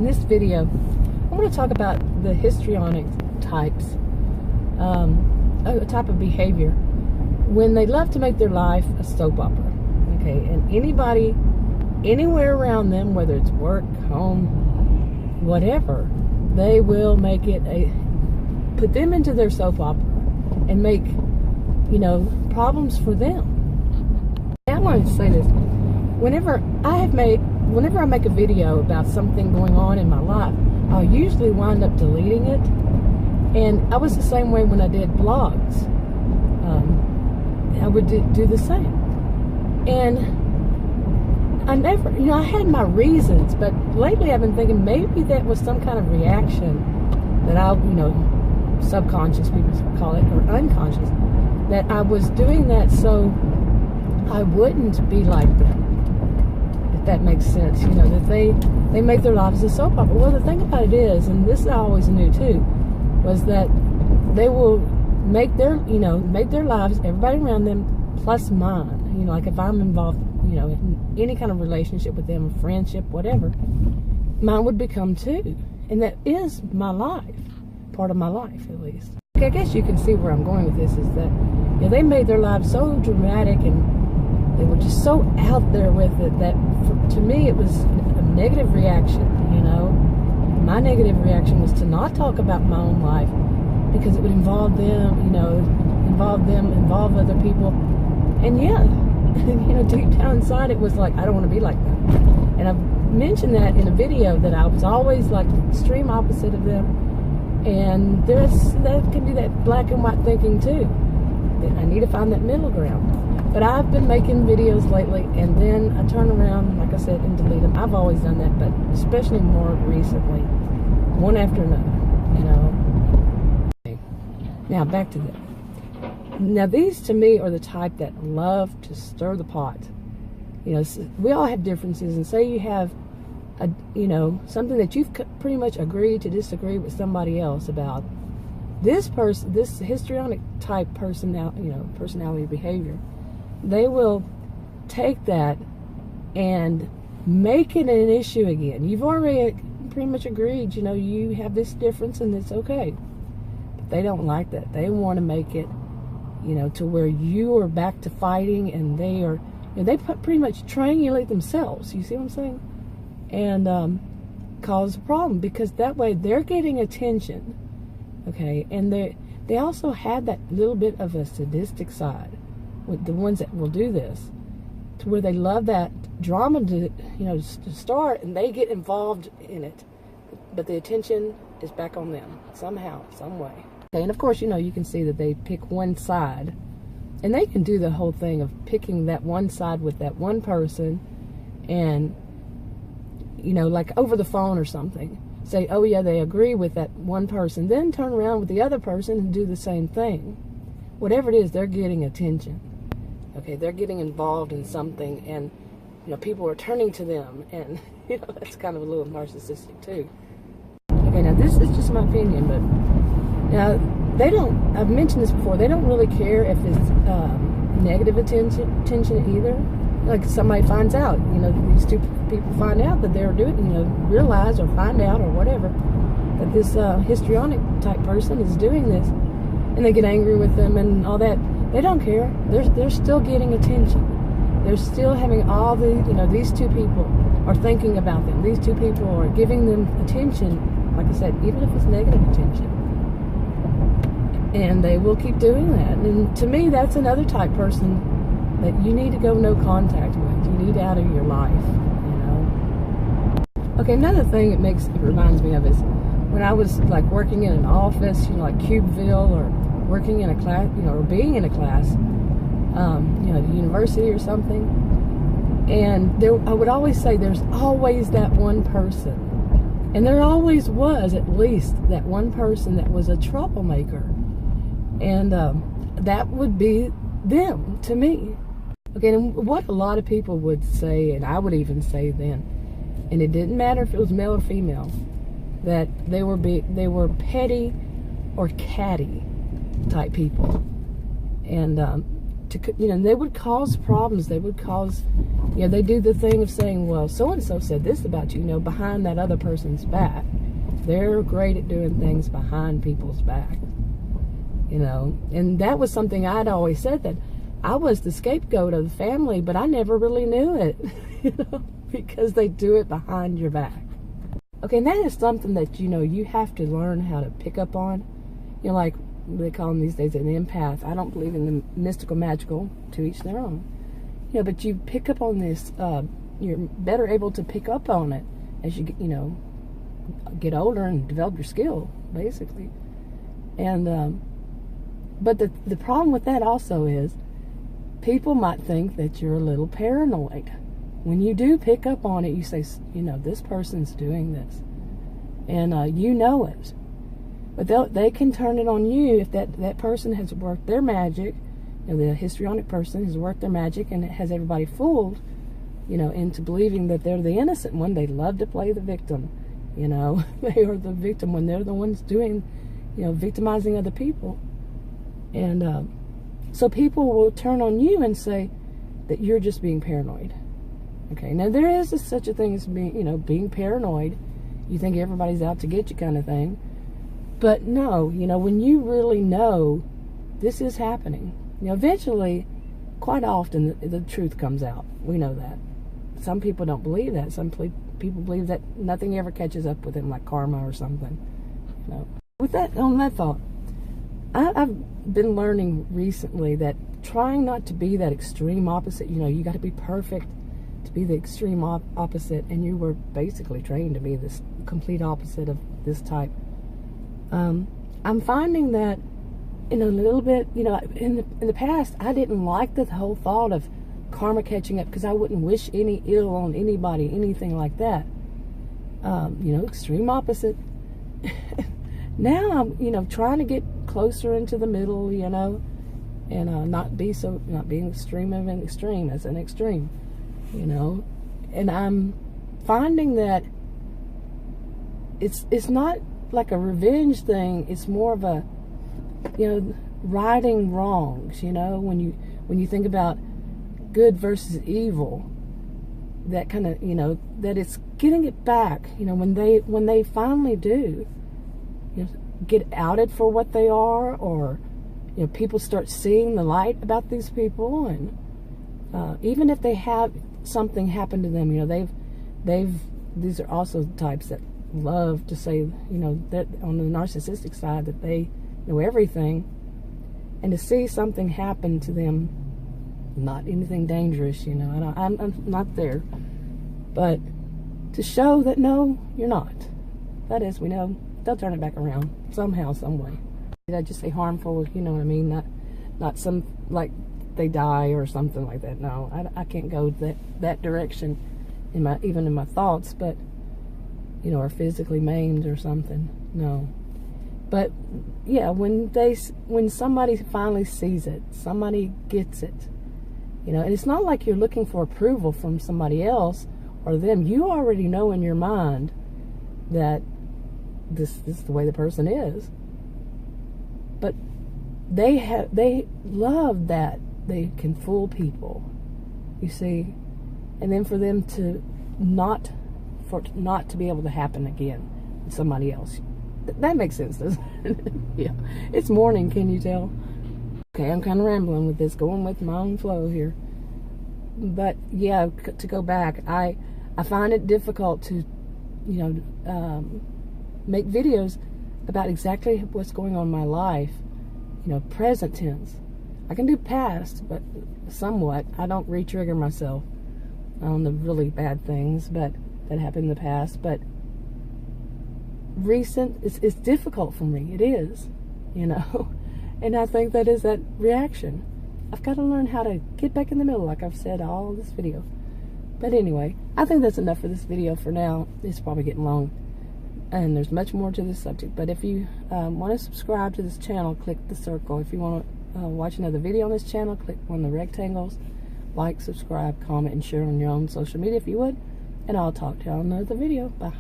this video, I'm going to talk about the histrionic types, a type of behavior when they love to make their life a soap opera. Okay, and anybody, anywhere around them, whether it's work, home, whatever, they will make it put them into their soap opera and make, problems for them. I wanted to say this. Whenever I make a video about something going on in my life, I'll usually wind up deleting it. And I was the same way when I did blogs. I would do the same. And I never, I had my reasons, but lately I've been thinking maybe that was some kind of reaction that subconscious people call it, or unconscious, that I was doing that so I wouldn't be like them, if that makes sense. That they make their lives a soap opera. Well, the thing about it is, and this I always knew too, was that they will make their lives, everybody around them, plus mine. Like if I'm involved, in any kind of relationship with them, friendship, whatever, mine would become too. And that is my life, part of my life at least. Okay, I guess you can see where I'm going with this, is that they made their lives so dramatic and they were just so out there with it that to me it was a negative reaction. My negative reaction was to not talk about my own life because it would involve them, involve other people. And deep down inside it was like, I don't want to be like that. And I've mentioned that in a video that I was always like the extreme opposite of them. And that can be that black and white thinking too. I need to find that middle ground. But I've been making videos lately, and then I turn around, like I said, and delete them. I've always done that, but especially more recently, one after another, Okay. Now back to that. Now these to me are the type that love to stir the pot. We all have differences, and say you have something that you've pretty much agreed to disagree with somebody else about. This person, this histrionic type personality behavior, they will take that and make it an issue again. You've already pretty much agreed, you have this difference and it's okay. But they don't like that. They want to make it, to where you are back to fighting, and they are, they pretty much triangulate themselves. You see what I'm saying? And cause a problem, because that way they're getting attention. Okay, and they also had that little bit of a sadistic side with the ones that will do this, to where they love that drama to start, and they get involved in it, but the attention is back on them somehow, some way. Okay, and of course, you can see that they pick one side, and they can do the whole thing of picking that one side with that one person, and like over the phone or something, say, oh yeah, they agree with that one person, then turn around with the other person and do the same thing. Whatever it is, they're getting attention. Okay, they're getting involved in something, and people are turning to them, and that's kind of a little narcissistic too. Okay, now this is just my opinion, but now they don't, I've mentioned this before, they don't really care if it's negative attention either. Like somebody finds out, these two people find out that they're doing, realize or find out or whatever, that this histrionic type person is doing this, and they get angry with them and all that. They don't care. They're still getting attention. They're still having all the, these two people are thinking about them. These two people are giving them attention, like I said, even if it's negative attention. And they will keep doing that. And to me, that's another type person that you need to go no contact with. You need out of your life, Okay, another thing it reminds me of is when I was like working in an office, like Cubeville, or working in a class, or being in a class, at a university or something. And I would always say there's always that one person. And there always was at least that one person that was a troublemaker. And that would be them to me. Okay, and what a lot of people would say, and I would even say then, and it didn't matter if it was male or female, that they were petty or catty type people, and they would cause problems. They would cause You know, they do the thing of saying, well, so-and-so said this about you, you know, behind that other person's back. They're great at doing things behind people's back, you know. And that was something I'd always said, that I was the scapegoat of the family, but I never really knew it, you know, because they do it behind your back. Okay, and that is something that, you know, you have to learn how to pick up on. You know, like they call them these days an empath. I don't believe in the mystical, magical, to each their own. You know, but you pick up on this, you're better able to pick up on it as you get, you know, get older and develop your skill, basically. And, but the problem with that also is people might think that you're a little paranoid. When you do pick up on it, you say, you know, this person's doing this. And you know it. But they can turn it on you if that person has worked their magic. You know, the histrionic person has worked their magic and it has everybody fooled, you know, into believing that they're the innocent one. They love to play the victim, you know. They are the victim when they're the ones doing, you know, victimizing other people. And so people will turn on you and say that you're just being paranoid. Okay, now there is such a thing as being, you know, being paranoid. You think everybody's out to get you kind of thing. But no, you know, when you really know this is happening, you know, eventually, quite often, the truth comes out. We know that. Some people don't believe that. Some people believe that nothing ever catches up with them, like karma or something. You know. With that, on that thought, I've been learning recently that trying not to be that extreme opposite, you know, you got to be perfect to be the extreme opposite, and you were basically trained to be this complete opposite of this type. I'm finding that in a little bit, you know, in the past, I didn't like the whole thought of karma catching up because I wouldn't wish any ill on anybody, anything like that. You know, extreme opposite. Now I'm, you know, trying to get closer into the middle, you know, and not being extreme of an extreme as an extreme, you know. And I'm finding that it's not like a revenge thing. It's more of a, you know, righting wrongs, you know, when you think about good versus evil, that kind of, you know, that it's getting it back, you know, when they finally do, you know, get outed for what they are, or, you know, people start seeing the light about these people, and even if they have something happen to them, you know, these are also types that love to say, you know, that on the narcissistic side that they know everything, and to see something happen to them, not anything dangerous, you know, I'm not there, but to show that no, you're not. That is, we know they'll turn it back around somehow, some way. Did I just say harmful? You know what I mean? Not some, like they die or something like that. No, I can't go that direction even in my thoughts, but, you know, or physically maimed or something. No. But yeah, when somebody finally sees it, somebody gets it, you know, and it's not like you're looking for approval from somebody else or them. You already know in your mind that this is the way the person is. But they love that they can fool people, you see, and then for them to not to be able to happen again with somebody else. That makes sense, doesn't it? Yeah. It's morning, can you tell? Okay, I'm kind of rambling with this, going with my own flow here. But yeah, to go back, I find it difficult to, you know, make videos about exactly what's going on in my life, you know, present tense. I can do past, but somewhat. I don't re-trigger myself on the really bad things that happened in the past, but recent, it's difficult for me. It is, you know, and I think that is that reaction. I've got to learn how to get back in the middle, like I've said all this video. But anyway, I think that's enough for this video for now. It's probably getting long, and there's much more to this subject. But if you want to subscribe to this channel, click the circle. If you want to watch another video on this channel, click on the rectangles. Like, subscribe, comment, and share on your own social media if you would. And I'll talk to y'all in another video. Bye.